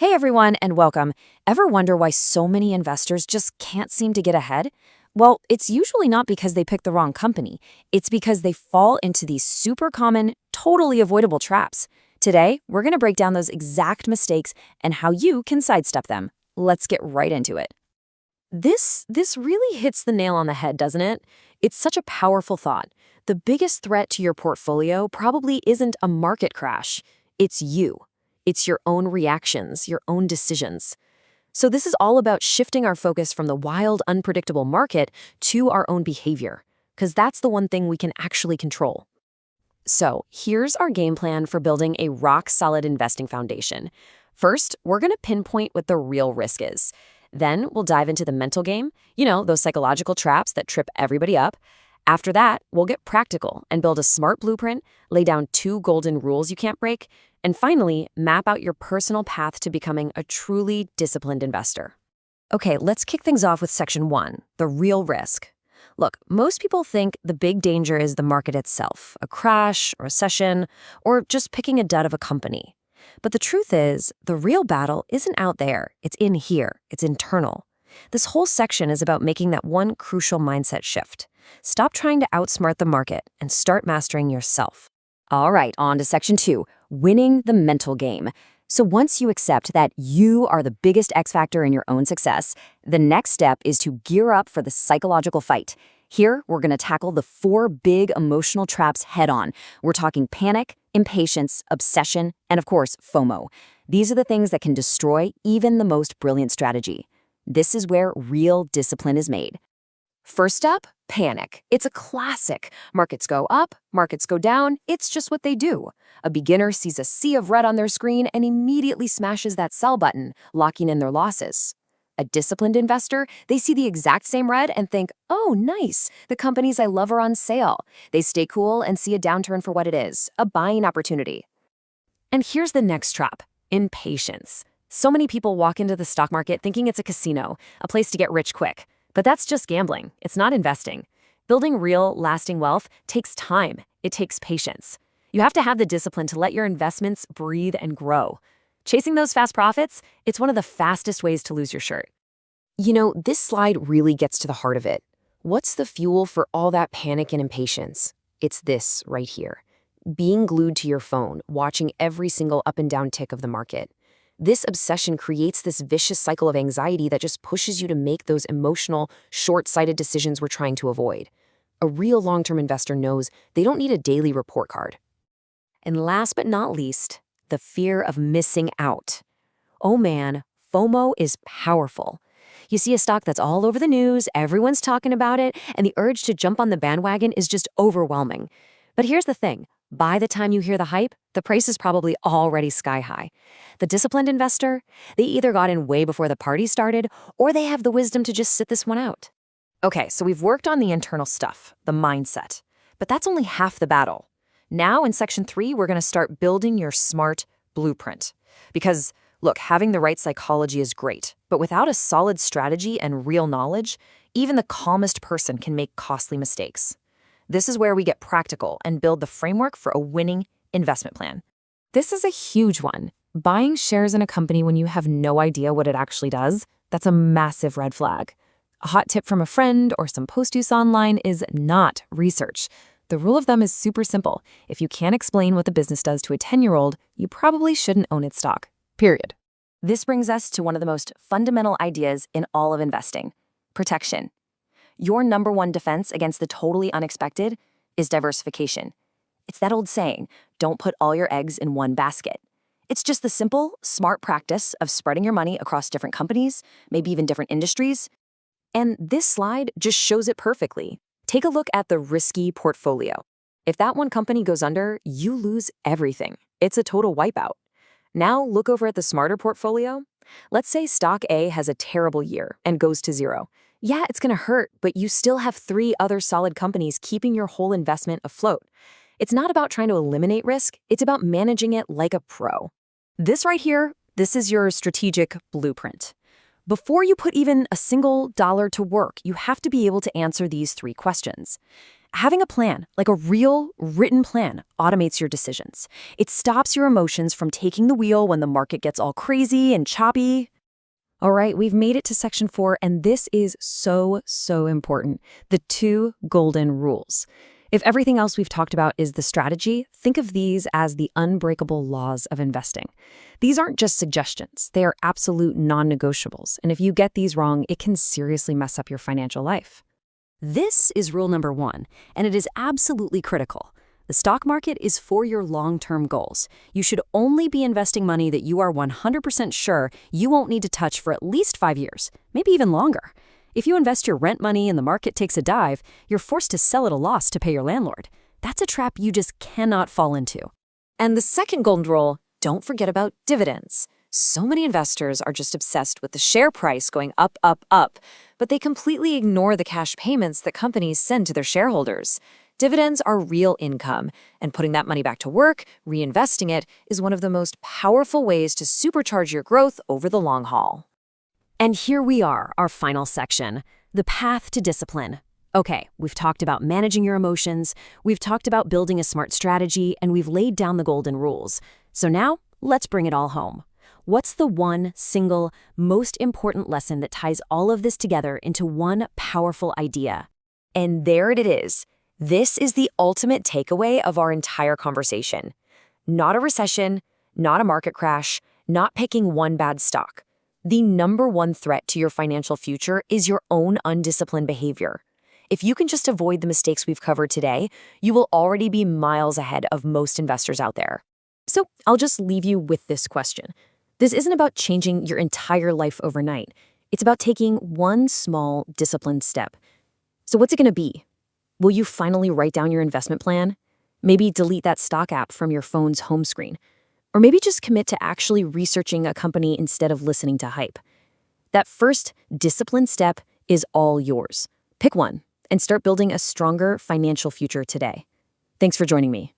Hey everyone, and welcome. Ever wonder why so many investors just can't seem to get ahead? Well, it's usually not because they pick the wrong company. It's because they fall into these super common, totally avoidable traps. Today, we're going to break down those exact mistakes and how you can sidestep them. Let's get right into it. This really hits the nail on the head, doesn't it? It's such a powerful thought. The biggest threat to your portfolio probably isn't a market crash. It's you. It's your own reactions, your own decisions. So this is all about shifting our focus from the wild, unpredictable market to our own behavior, because that's the one thing we can actually control. So here's our game plan for building a rock-solid investing foundation. First, we're going to pinpoint what the real risk is. Then we'll dive into the mental game, those psychological traps that trip everybody up. After that, we'll get practical and build a smart blueprint, lay down 2 golden rules you can't break, and finally, map out your personal path to becoming a truly disciplined investor. Okay, let's kick things off with section 1, the real risk. Look, most people think the big danger is the market itself, a crash, a recession, or just picking a dud of a company. But the truth is, the real battle isn't out there, it's in here, it's internal. This whole section is about making that one crucial mindset shift. Stop trying to outsmart the market and start mastering yourself. All right, on to section 2, winning the mental game. So once you accept that you are the biggest X factor in your own success, the next step is to gear up for the psychological fight. Here, we're going to tackle the 4 big emotional traps head on. We're talking panic, impatience, obsession, and of course, FOMO. These are the things that can destroy even the most brilliant strategy. This is where real discipline is made. First up, panic. It's a classic. Markets go up, markets go down. It's just what they do. A beginner sees a sea of red on their screen and immediately smashes that sell button, locking in their losses. A disciplined investor, they see the exact same red and think, oh, nice, the companies I love are on sale. They stay cool and see a downturn for what it is, a buying opportunity. And here's the next trap, impatience. So many people walk into the stock market thinking it's a casino, a place to get rich quick. But that's just gambling. It's not investing. Building real, lasting wealth takes time. It takes patience. You have to have the discipline to let your investments breathe and grow. Chasing those fast profits, it's one of the fastest ways to lose your shirt. This slide really gets to the heart of it. What's the fuel for all that panic and impatience? It's this right here. Being glued to your phone, watching every single up and down tick of the market. This obsession creates this vicious cycle of anxiety that just pushes you to make those emotional, short-sighted decisions we're trying to avoid. A real long-term investor knows they don't need a daily report card. And last but not least, the fear of missing out. Oh man, FOMO is powerful. You see a stock that's all over the news, everyone's talking about it, and the urge to jump on the bandwagon is just overwhelming. But here's the thing. By the time you hear the hype, the price is probably already sky high. The disciplined investor, they either got in way before the party started, or they have the wisdom to just sit this one out. Okay, so we've worked on the internal stuff, the mindset. But that's only half the battle. Now in section 3, we're going to start building your smart blueprint. Because, look, having the right psychology is great, but without a solid strategy and real knowledge, even the calmest person can make costly mistakes. This is where we get practical and build the framework for a winning investment plan. This is a huge one. Buying shares in a company when you have no idea what it actually does, that's a massive red flag. A hot tip from a friend or some post use online is not research. The rule of thumb is super simple. If you can't explain what the business does to a 10-year-old, you probably shouldn't own its stock, period. This brings us to one of the most fundamental ideas in all of investing, protection. Your number one defense against the totally unexpected is diversification. It's that old saying, don't put all your eggs in one basket. It's just the simple, smart practice of spreading your money across different companies, maybe even different industries. And this slide just shows it perfectly. Take a look at the risky portfolio. If that one company goes under, you lose everything. It's a total wipeout. Now look over at the smarter portfolio. Let's say stock A has a terrible year and goes to zero. Yeah, it's going to hurt, but you still have 3 other solid companies keeping your whole investment afloat. It's not about trying to eliminate risk, it's about managing it like a pro. This right here, this is your strategic blueprint. Before you put even a single dollar to work, you have to be able to answer these 3 questions. Having a plan, like a real, written plan, automates your decisions. It stops your emotions from taking the wheel when the market gets all crazy and choppy. All right, we've made it to section 4, and this is so, so important. The 2 golden rules. If everything else we've talked about is the strategy, think of these as the unbreakable laws of investing. These aren't just suggestions, they are absolute non-negotiables, and if you get these wrong, it can seriously mess up your financial life. This is rule number 1, and it is absolutely critical. The stock market is for your long-term goals. You should only be investing money that you are 100% sure you won't need to touch for at least 5 years, maybe even longer. If you invest your rent money and the market takes a dive, you're forced to sell at a loss to pay your landlord. That's a trap you just cannot fall into. And the second golden rule, don't forget about dividends. So many investors are just obsessed with the share price going up, up, up, but they completely ignore the cash payments that companies send to their shareholders. Dividends are real income, and putting that money back to work, reinvesting it, is one of the most powerful ways to supercharge your growth over the long haul. And here we are, our final section, the path to discipline. Okay, we've talked about managing your emotions, we've talked about building a smart strategy, and we've laid down the golden rules. So now, let's bring it all home. What's the one single, most important lesson that ties all of this together into one powerful idea? And there it is. This is the ultimate takeaway of our entire conversation. Not a recession, not a market crash, not picking one bad stock. The number one threat to your financial future is your own undisciplined behavior. If you can just avoid the mistakes we've covered today, you will already be miles ahead of most investors out there. So I'll just leave you with this question. This isn't about changing your entire life overnight. It's about taking one small, disciplined step. So what's it going to be? Will you finally write down your investment plan? Maybe delete that stock app from your phone's home screen? Or maybe just commit to actually researching a company instead of listening to hype? That first disciplined step is all yours. Pick one and start building a stronger financial future today. Thanks for joining me.